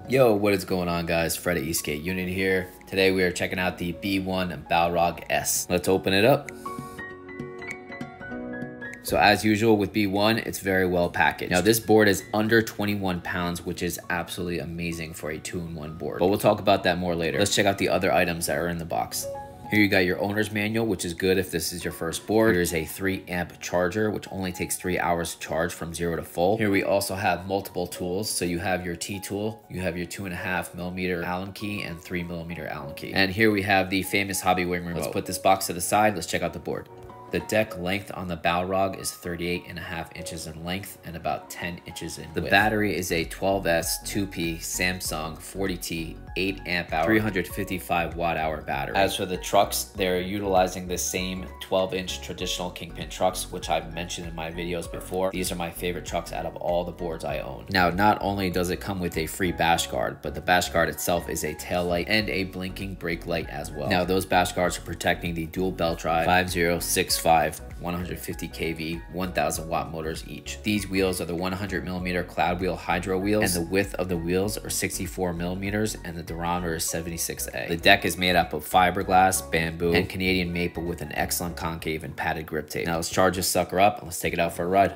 Yo, what is going on, guys? Fred at eSkate Unit here. Today we are checking out the B1 BALROG S. Let's open it up. So as usual with B1, it's very well packaged. Now this board is under 21 pounds, which is absolutely amazing for a 2-in-1 board. But we'll talk about that more later. Let's check out the other items that are in the box. Here you got your owner's manual, which is good if this is your first board. Here's a 3-amp charger, which only takes 3 hours to charge from 0 to full. Here we also have multiple tools. So you have your T-tool, you have your 2.5mm Allen key and 3mm Allen key. And here we have the famous hobby wing remote. Let's put this box to the side. Let's check out the board. The deck length on the BALROG is 38.5 inches in length and about 10 inches in width. The battery is a 12S 2P Samsung 40T 8 amp hour 355 watt hour battery. As for the trucks, they're utilizing the same 12-inch traditional Kingpin trucks, which I've mentioned in my videos before. These are my favorite trucks out of all the boards I own. Now, not only does it come with a free bash guard, but the bash guard itself is a tail light and a blinking brake light as well. Now, those bash guards are protecting the dual belt drive 5065 150 kV 1000 watt motors each. These wheels are the 100mm Cloudwheel hydro wheels, and the width of the wheels are 64mm and the diameter is 76A. The deck is made up of fiberglass, bamboo, and Canadian maple with an excellent concave and padded grip tape. Now let's charge this sucker up and let's take it out for a ride.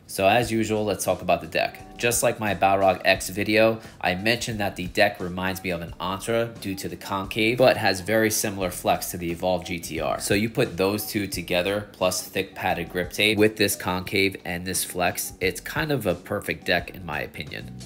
So as usual, let's talk about the deck. Just like my BALROG X video, I mentioned that the deck reminds me of an onsra due to the concave, but has very similar flex to the Evolve GTR. So you put those two together, plus thick padded grip tape with this concave and this flex, it's kind of a perfect deck in my opinion.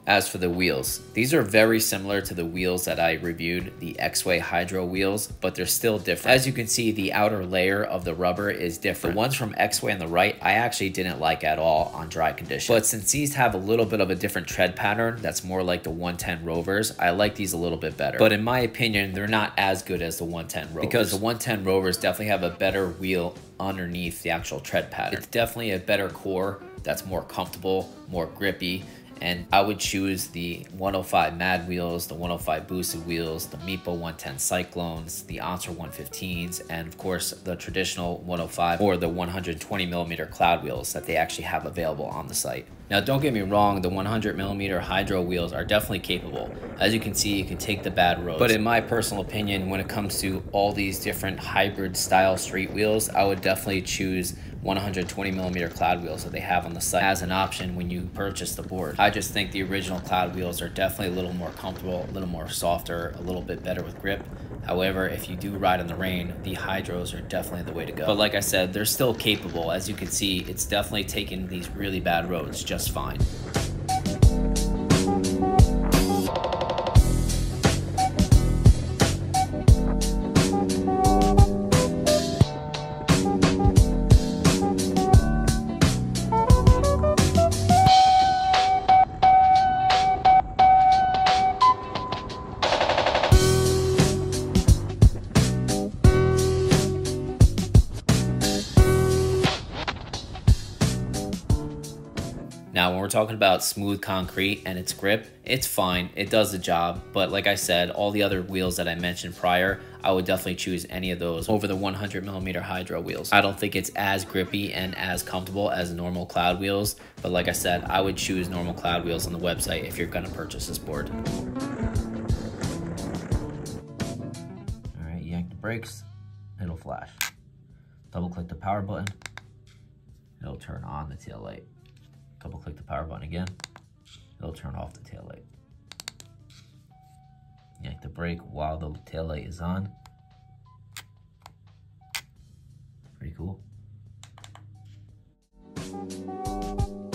As for the wheels, these are very similar to the wheels that I reviewed, the exway hydro wheels, but they're still different. As you can see, the outer layer of the rubber is different. The ones from exway on the right, I actually didn't like at all on dry condition. But since these have a little bit of a different tread pattern, that's more like the 110 Rovers, I like these a little bit better. But in my opinion, they're not as good as the 110 Rovers. Because the 110 Rovers definitely have a better wheel underneath the actual tread pattern. It's definitely a better core that's more comfortable, more grippy. And I would choose the 105 Mad wheels, the 105 boosted wheels, the meepo 110 Cyclones, the onsra 115s, and of course the traditional 105 or the 120mm Cloud wheels that they actually have available on the site. Now don't get me wrong, the 100mm hydro wheels are definitely capable. As you can see, you can take the bad roads. But in my personal opinion, when it comes to all these different hybrid style street wheels, I would definitely choose 120mm Cloud wheels that they have on the site as an option when you purchase the board. I just think the original Cloud wheels are definitely a little more comfortable, a little more softer, a little bit better with grip. However, if you do ride in the rain, the hydros are definitely the way to go. But like I said, they're still capable. As you can see, it's definitely taken these really bad roads just fine. Now, when we're talking about smooth concrete and its grip, it's fine, it does the job, but like I said, all the other wheels that I mentioned prior, I would definitely choose any of those over the 100mm hydro wheels. I don't think it's as grippy and as comfortable as normal Cloud wheels, but like I said, I would choose normal Cloud wheels on the website if you're gonna purchase this board. All right, yank the brakes, it'll flash. Double click the power button, it'll it'll turn on the tail light. Double click the power button again, it'll turn off the tail light. Yank the brake while the tail light is on. Pretty cool.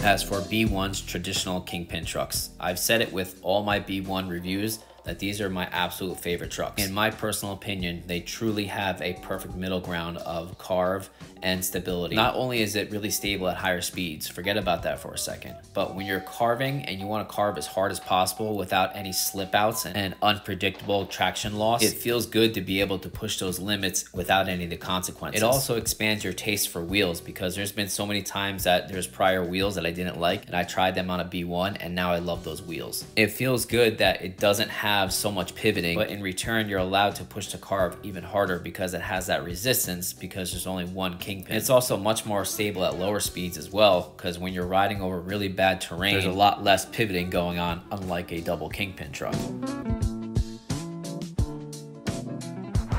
As for B1's traditional Kingpin trucks, I've said it with all my B1 reviews that these are my absolute favorite trucks. In my personal opinion, they truly have a perfect middle ground of carve and stability. Not only is it really stable at higher speeds, forget about that for a second, but when you're carving and you want to carve as hard as possible without any slip outs and unpredictable traction loss, it feels good to be able to push those limits without any of the consequences. It also expands your taste for wheels, because there's been so many times that there's prior wheels that I didn't like and I tried them on a B1 and now I love those wheels. It feels good that it doesn't have so much pivoting, but in return you're allowed to push the carve even harder because it has that resistance, because there's only one Kingpin. It's also much more stable at lower speeds as well, because when you're riding over really bad terrain, there's a lot less pivoting going on, unlike a double Kingpin truck.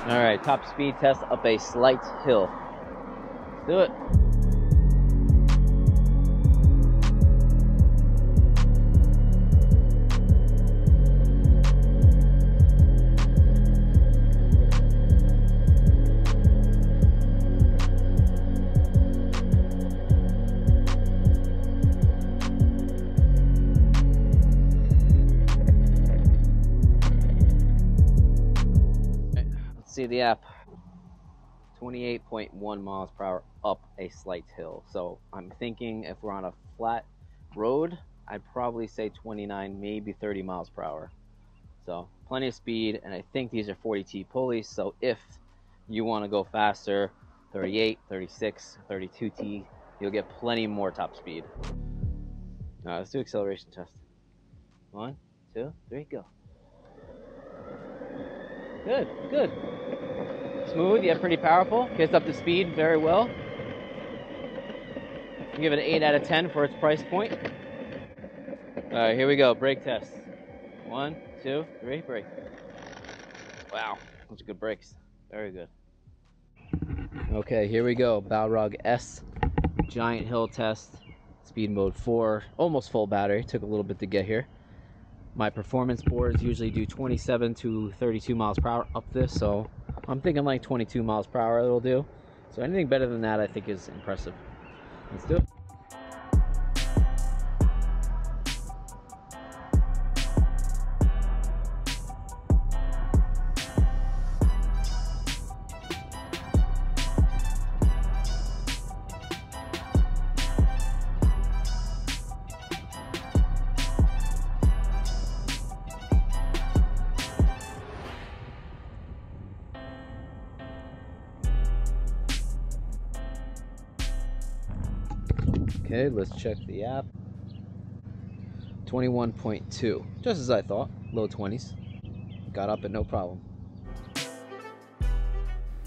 All right, top speed test up a slight hill. Let's do it. See the app, 28.1 miles per hour up a slight hill. So I'm thinking if we're on a flat road, I'd probably say 29, maybe 30 miles per hour. So plenty of speed, and I think these are 40T pulleys. So if you want to go faster, 38, 36, 32T, you'll get plenty more top speed. All right, let's do acceleration test. 1, 2, 3, go. Good, good. Smooth, yeah, pretty powerful. Gets up to speed very well. Give it an 8 out of 10 for its price point. All right, here we go. Brake test. 1, 2, 3, brake. Wow, those are good brakes. Very good. Okay, here we go. BALROG S giant hill test. Speed mode 4. Almost full battery. Took a little bit to get here. My performance boards usually do 27 to 32 miles per hour up this, so I'm thinking like 22 miles per hour it'll do. So anything better than that I think is impressive. Let's do it. Okay, let's check the app. 21.2, just as I thought, low 20s. Got up at no problem.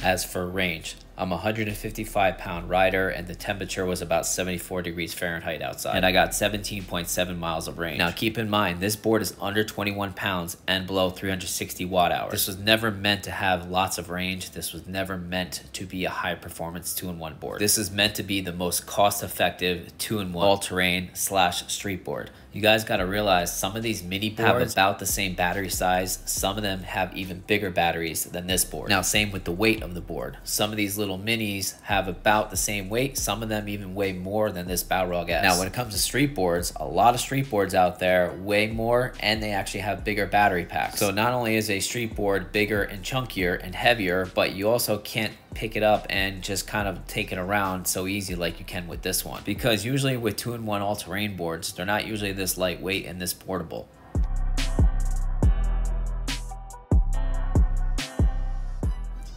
As for range, I'm a 155-pound rider and the temperature was about 74 degrees Fahrenheit outside, and I got 17.7 miles of range. Now keep in mind, this board is under 21 pounds and below 360 watt hours. This was never meant to have lots of range. This was never meant to be a high performance 2-in-1 board. This is meant to be the most cost-effective 2-in-1 all-terrain / street board. You guys got to realize some of these mini boards have about the same battery size. Some of them have even bigger batteries than this board. Now same with the weight of the board. Some of these little minis have about the same weight. Some of them even weigh more than this BALROG S. Now when it comes to street boards, a lot of street boards out there weigh more and they actually have bigger battery packs. So not only is a street board bigger and chunkier and heavier, but you also can't pick it up and just kind of take it around so easy like you can with this one. Because usually with 2-in-1 all-terrain boards, they're not usually this lightweight and this portable.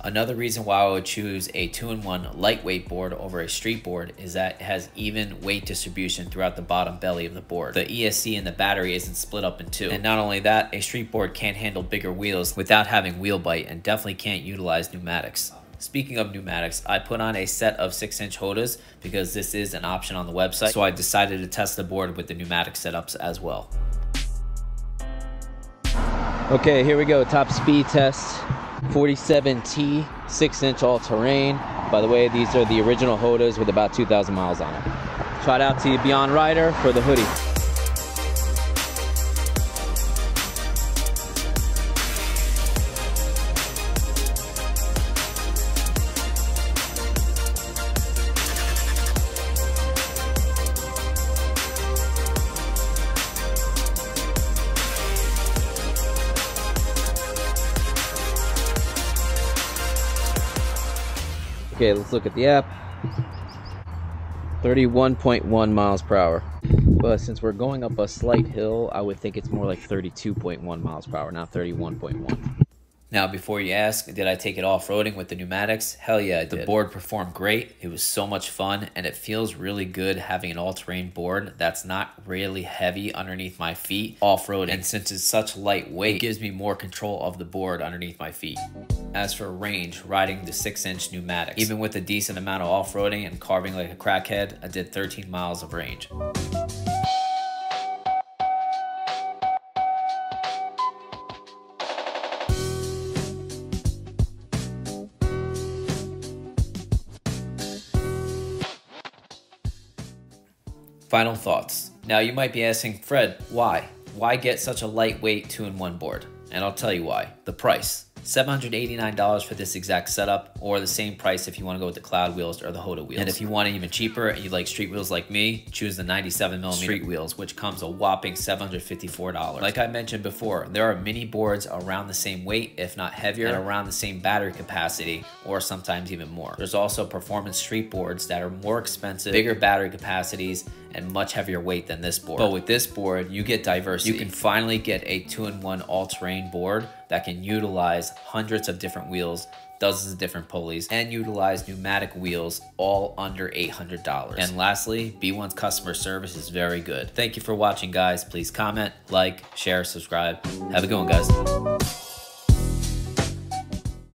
Another reason why I would choose a 2-in-1 lightweight board over a street board is that it has even weight distribution throughout the bottom belly of the board. The ESC in the battery isn't split up in two. And not only that, a street board can't handle bigger wheels without having wheel bite and definitely can't utilize pneumatics. Speaking of pneumatics, I put on a set of 6-inch Hodas because this is an option on the website, so I decided to test the board with the pneumatic setups as well. Okay, here we go, top speed test. 47T, 6-inch all-terrain. By the way, these are the original Hodas with about 2,000 miles on it. Shout out to Beyond Rider for the hoodie. Okay, let's look at the app. 31.1 miles per hour. But since we're going up a slight hill, I would think it's more like 32.1 miles per hour, not 31.1. Now, before you ask, did I take it off-roading with the pneumatics? Hell yeah, I did. The board performed great. It was so much fun, and it feels really good having an all-terrain board that's not really heavy underneath my feet off-roading. And since it's such lightweight, it gives me more control of the board underneath my feet. As for range, riding the 6-inch pneumatics, even with a decent amount of off-roading and carving like a crackhead, I did 13 miles of range. Final thoughts. Now you might be asking, Fred, why? Why get such a lightweight 2-in-1 board? And I'll tell you why. The price. $789 for this exact setup, or the same price if you want to go with the cloud wheels or the Hoda wheels. And if you want it even cheaper and you like street wheels like me, choose the 97mm street wheels, which comes a whopping $754. Like I mentioned before, there are mini boards around the same weight, if not heavier, and around the same battery capacity, or sometimes even more. There's also performance street boards that are more expensive, bigger battery capacities, and much heavier weight than this board. But with this board, you get diversity. You can finally get a 2-in-1 all-terrain board that can utilize hundreds of different wheels, dozens of different pulleys, and utilize pneumatic wheels, all under $800. And lastly, B1's customer service is very good. Thank you for watching, guys. Please comment, like, share, subscribe. Have a good one, guys.